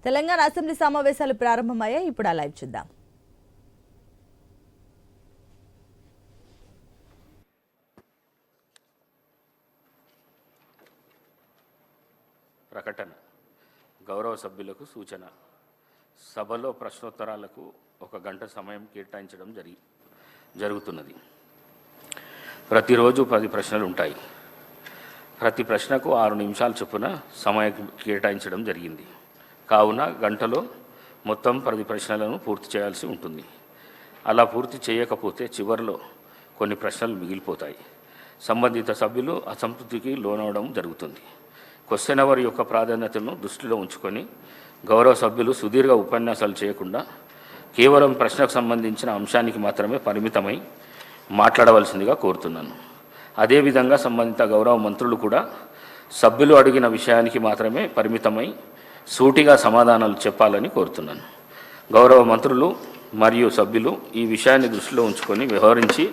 Telangana assembly సమావేశాలు ప్రారంభమయ్యాయి. ఇప్పుడు ఆ లైవ్ చూద్దాం. ప్రకటన. గౌరవ సభ్యులకు సూచన. సభలో ప్రశ్నోత్తరాలకు 1 గంట సమయం కేటాయించడం జరుగుతున్నది. ప్రతిరోజు 10 ప్రశ్నలు ఉంటాయి. ప్రతి ప్రశ్నకు 6 నిమిషాల చొప్పున సమయం కేటాయించడం జరిగింది. కావున గంటలో మొత్తం 10 ప్రశ్నలను పూర్తి చేయాల్సి ఉంటుంది. అలా పూర్తి చేయకపోతే చివరిలో కొన్ని ప్రశ్నలు మిగిలిపోతాయి. సంబంధిత సభ్యులు అసంతృప్తికి లోనవడం జరుగుతుంది. క్వశ్చన్ అవర్ యొక్క ప్రాధాన్యతను దృష్టిలో ఉంచుకొని గౌరవ సభ్యులు సుదీర్ఘ ఉపన్యాసాలు చేయకుండా కేవలం ప్రశ్నకు సంబంధించిన అంశానికి మాత్రమే పరిమితమై మాట్లాడవలసిందిగా కోరుతున్నాను. అదేవిధంగా సంబంధిత గౌరవ మంత్రులు కూడా సభ్యులు అడిగిన విషయానికి మాత్రమే పరిమితమై సూటిగా సమాధానాలు చెప్పాలని కోరుతున్నాను. గౌరవ మంత్రులు మరియు సభ్యులు ఈ విషయాన్ని దృష్టిలో ఉంచుకొని వ్యవహరించి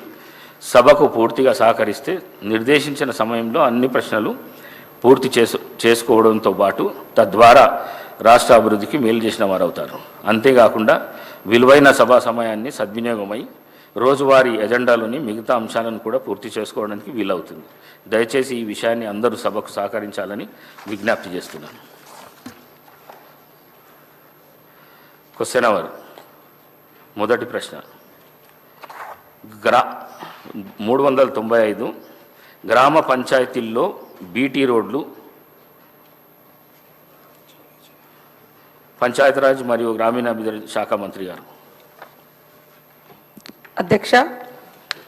సభకు పూర్తిగా సహకరిస్తే నిర్దేశించిన సమయంలో అన్ని ప్రశ్నలు పూర్తి చేసుకోవడంతో పాటు తద్వారా రాష్ట్ర అభివృద్ధికి మేలు చేసిన వారు అవుతారు. అంతేకాకుండా విలువైన సభా సమయాన్ని సద్వినియోగమై రోజువారీ ఎజెండాలోని మిగతా అంశాలను కూడా పూర్తి చేసుకోవడానికి వీలవుతుంది. దయచేసి ఈ విషయాన్ని అందరూ సభకు సహకరించాలని విజ్ఞప్తి చేస్తున్నాను. Question hour. మొదటి ప్రశ్న. 395 గ్రామ పంచాయతీల్లో బీటీ రోడ్లు పంచాయతీరాజ్ మరియు గ్రామీణాభివృద్ధి శాఖ మంత్రి గారు. అధ్యక్ష,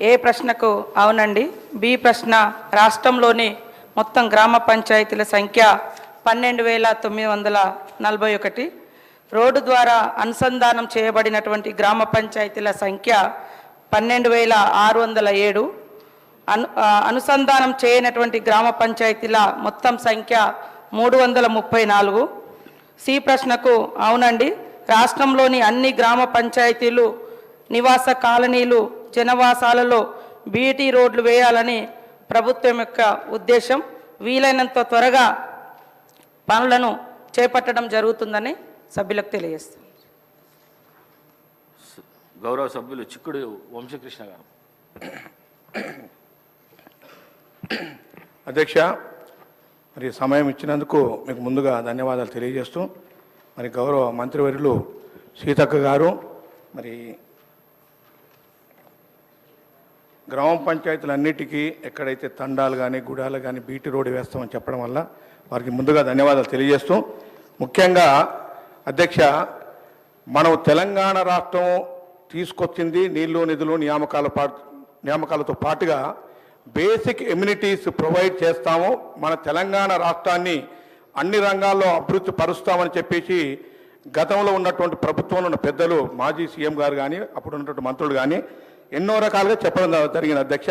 ఏ ప్రశ్నకు అవునండి. బి ప్రశ్న. రాష్ట్రంలోని మొత్తం గ్రామ పంచాయతీల సంఖ్య 12,941. రోడ్డు ద్వారా అనుసంధానం చేయబడినటువంటి గ్రామ పంచాయతీల సంఖ్య 12,607. అనుసంధానం చేయనటువంటి గ్రామ పంచాయతీల మొత్తం సంఖ్య 334. సి ప్రశ్నకు అవునండి. రాష్ట్రంలోని అన్ని గ్రామ పంచాయతీలు నివాస కాలనీలు జనవాసాలలో బీటీ రోడ్లు వేయాలని ప్రభుత్వం యొక్క ఉద్దేశం. వీలైనంత త్వరగా పనులను చేపట్టడం జరుగుతుందని సభ్యులకు తెలియజేస్తాం. గౌరవ సభ్యులు చిక్కుడు వంశకృష్ణ గారు. అధ్యక్ష, మరి సమయం ఇచ్చినందుకు మీకు ముందుగా ధన్యవాదాలు తెలియజేస్తూ, మరి గౌరవ మంత్రివర్యులు సీతక్క గారు మరి గ్రామ పంచాయతీలన్నిటికీ ఎక్కడైతే తండాలు కానీ గుడాలు కానీ బీటీ రోడ్డు వేస్తామని చెప్పడం వల్ల వారికి ముందుగా ధన్యవాదాలు తెలియజేస్తూ, ముఖ్యంగా అధ్యక్ష, మనం తెలంగాణ రాష్ట్రం తీసుకొచ్చింది నీళ్లు నిధులు నియామకాలతో పాటుగా బేసిక్ ఎమ్యూనిటీస్ ప్రొవైడ్ చేస్తాము. మన తెలంగాణ రాష్ట్రాన్ని అన్ని రంగాల్లో అభివృద్ధి పరుస్తామని చెప్పేసి గతంలో ఉన్నటువంటి ప్రభుత్వంలో ఉన్న పెద్దలు మాజీ సీఎం గారు కానీ అప్పుడు ఉన్నటువంటి మంత్రులు కానీ ఎన్నో రకాలుగా చెప్పడం జరిగింది అధ్యక్ష.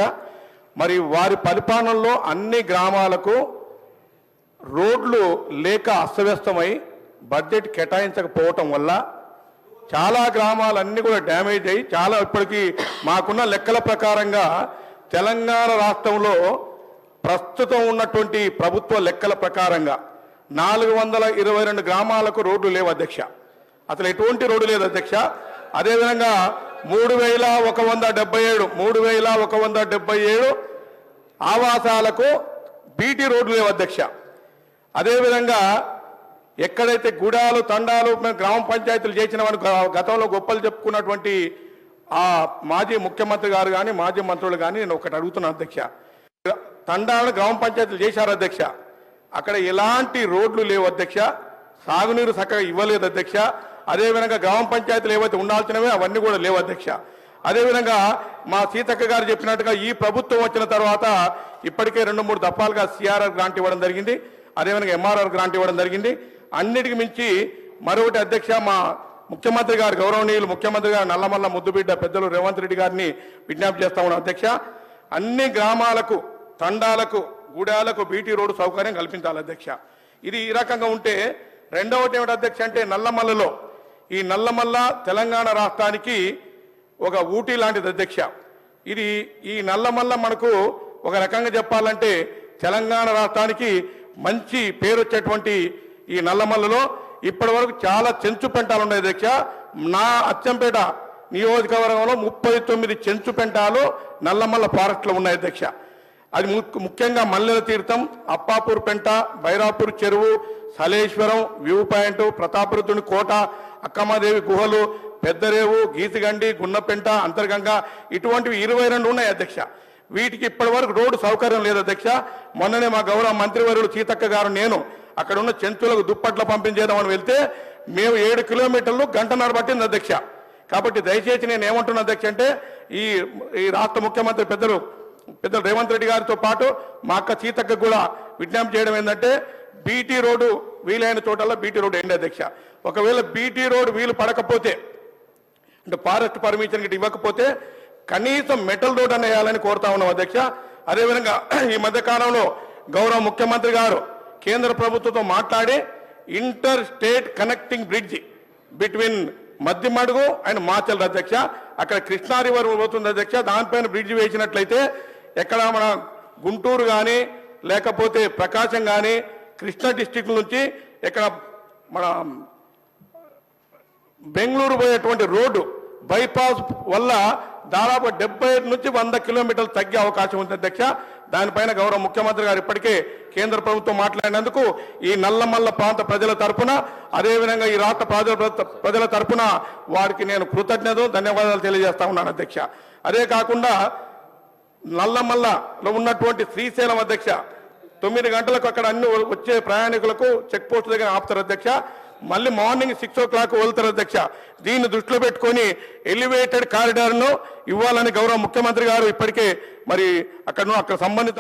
మరి వారి పరిపాలనలో అన్ని గ్రామాలకు రోడ్లు లేక అస్తవ్యస్తమై బడ్జెట్ కేటాయించకపోవటం వల్ల చాలా గ్రామాలన్నీ కూడా డ్యామేజ్ అయ్యి చాలా ఇప్పటికీ మాకున్న లెక్కల ప్రకారంగా తెలంగాణ రాష్ట్రంలో ప్రస్తుతం ఉన్నటువంటి ప్రభుత్వ లెక్కల ప్రకారంగా 422 గ్రామాలకు రోడ్లు లేవు అధ్యక్ష. అసలు ఎటువంటి రోడ్డు లేదు అధ్యక్ష. అదేవిధంగా 3,177 ఆవాసాలకు బీటీ రోడ్లు లేవు అధ్యక్ష. అదేవిధంగా ఎక్కడైతే గుడాలు తండాలు గ్రామ పంచాయతీలు చేసిన వారు గతంలో గొప్పలు చెప్పుకున్నటువంటి ఆ మాజీ ముఖ్యమంత్రి గారు కానీ మాజీ మంత్రులు కానీ నేను ఒకటి అడుగుతున్నాను అధ్యక్ష. తండాలను గ్రామ పంచాయతీలు చేశారు అధ్యక్ష. అక్కడ ఎలాంటి రోడ్లు లేవు అధ్యక్ష. సాగునీరు చక్కగా ఇవ్వలేదు అధ్యక్ష. అదేవిధంగా గ్రామ పంచాయతీలు ఏవైతే ఉండాల్సినవే అవన్నీ కూడా లేవు అధ్యక్ష. అదేవిధంగా మా సీతక్క గారు చెప్పినట్టుగా ఈ ప్రభుత్వం వచ్చిన తర్వాత ఇప్పటికే 2-3 దఫాలుగా సిఆర్ఆర్ గ్రాంట్ ఇవ్వడం జరిగింది. అదేవిధంగా ఎంఆర్ఆర్ గ్రాంట్ ఇవ్వడం జరిగింది. అన్నిటికి మించి మరొకటి అధ్యక్ష, మా ముఖ్యమంత్రి గారు గౌరవనీయులు ముఖ్యమంత్రి గారు నల్లమల్ల ముద్దుబిడ్డ పెద్దలు రేవంత్ రెడ్డి గారిని విజ్ఞప్తి చేస్తా ఉన్నాం అధ్యక్ష. అన్ని గ్రామాలకు తండాలకు గూడాలకు బీటీ రోడ్డు సౌకర్యం కల్పించాలి అధ్యక్ష. ఇది ఈ రకంగా ఉంటే రెండవది ఏమిటి అధ్యక్ష అంటే నల్లమల్లలో ఈ నల్లమల్ల తెలంగాణ రాష్ట్రానికి ఒక ఊటీ లాంటిది అధ్యక్ష. ఇది ఈ నల్లమల్ల మనకు ఒక రకంగా చెప్పాలంటే తెలంగాణ రాష్ట్రానికి మంచి పేరు వచ్చేటువంటి ఈ నల్లమల్లలో ఇప్పటి వరకు చాలా చెంచు పెంటాలు ఉన్నాయి అధ్యక్ష. నా అచ్చంపేట నియోజకవర్గంలో 39 చెంచు పెంటాలు నల్లమల్ల ఫారెస్ట్లో ఉన్నాయి అధ్యక్ష. అది ముఖ్యంగా మల్లెల తీర్థం, అప్పాపూర్ పెంట, బైరాపూర్ చెరువు, సలేశ్వరం, వ్యూ పాయింట్, ప్రతాపరుద్రుని కోట, అక్కమ్మదేవి గుహలు, పెద్దరేవు, గీతిగండి, గున్నపెంట, అంతర్గంగా ఇటువంటివి 22 ఉన్నాయి అధ్యక్ష. వీటికి ఇప్పటి వరకు రోడ్డు సౌకర్యం లేదు అధ్యక్ష. మొన్ననే మా గౌరవ మంత్రివర్యులు సీతక్క గారు నేను అక్కడ ఉన్న చెంచులకు దుప్పట్ల పంపించేద్దామని వెళ్తే మేము 7 కిలోమీటర్లు గంటన్నర పట్టింది అధ్యక్ష. కాబట్టి దయచేసి నేను ఏమంటున్నా అధ్యక్ష అంటే ఈ రాష్ట్ర ముఖ్యమంత్రి పెద్దలు రేవంత్ రెడ్డి గారితో పాటు మా అక్క సీతక్క కూడా విజ్ఞప్తి చేయడం ఏంటంటే బీటీ రోడ్డు వీలైన చోటల్లో బీటీ రోడ్డు ఏంటి అధ్యక్ష. ఒకవేళ బీటీ రోడ్డు వీలు పడకపోతే అంటే ఫారెస్ట్ పర్మిషన్ గిట్ట ఇవ్వకపోతే కనీసం మెటల్ రోడ్ అని వేయాలని కోరుతా ఉన్నాం అధ్యక్ష. అదేవిధంగా ఈ మధ్య కాలంలో గౌరవ ముఖ్యమంత్రి గారు కేంద్ర ప్రభుత్వంతో మాట్లాడి inter state connecting bridge between Maddimadugu and Machal అధ్యక్ష. అక్కడ కృష్ణా రివర్ పోతుంది అధ్యక్ష. దానిపైన బ్రిడ్జ్ వేసినట్లయితే ఎక్కడ మన గుంటూరు కానీ లేకపోతే ప్రకాశం కానీ కృష్ణా డిస్టిక్ నుంచి ఇక్కడ మన బెంగళూరు పోయేటువంటి రోడ్డు బైపాస్ వల్ల దాదాపు 75 నుంచి 100 కిలోమీటర్లు తగ్గే అవకాశం ఉంది అధ్యక్ష. దానిపైన గౌరవ ముఖ్యమంత్రి గారు ఇప్పటికే కేంద్ర ప్రభుత్వం మాట్లాడినందుకు ఈ నల్లమల్ల ప్రాంత ప్రజల తరపున అదేవిధంగా ఈ రాష్ట్ర ప్రజల తరపున వారికి నేను కృతజ్ఞతలు ధన్యవాదాలు తెలియజేస్తా ఉన్నాను అధ్యక్ష. అదే కాకుండా నల్లమల్లలో ఉన్నటువంటి శ్రీశైలం అధ్యక్ష 9 గంటలకు అక్కడ అన్ని వచ్చే ప్రయాణికులకు చెక్ పోస్ట్ దగ్గర ఆపుతారు అధ్యక్ష. మళ్ళీ మార్నింగ్ 6 o'clock వెళ్తారు అధ్యక్ష. దీన్ని దృష్టిలో పెట్టుకొని ఎలివేటెడ్ కారిడార్ను ఇవ్వాలని గౌరవ ముఖ్యమంత్రి గారు ఇప్పటికే మరి అక్కడ సంబంధిత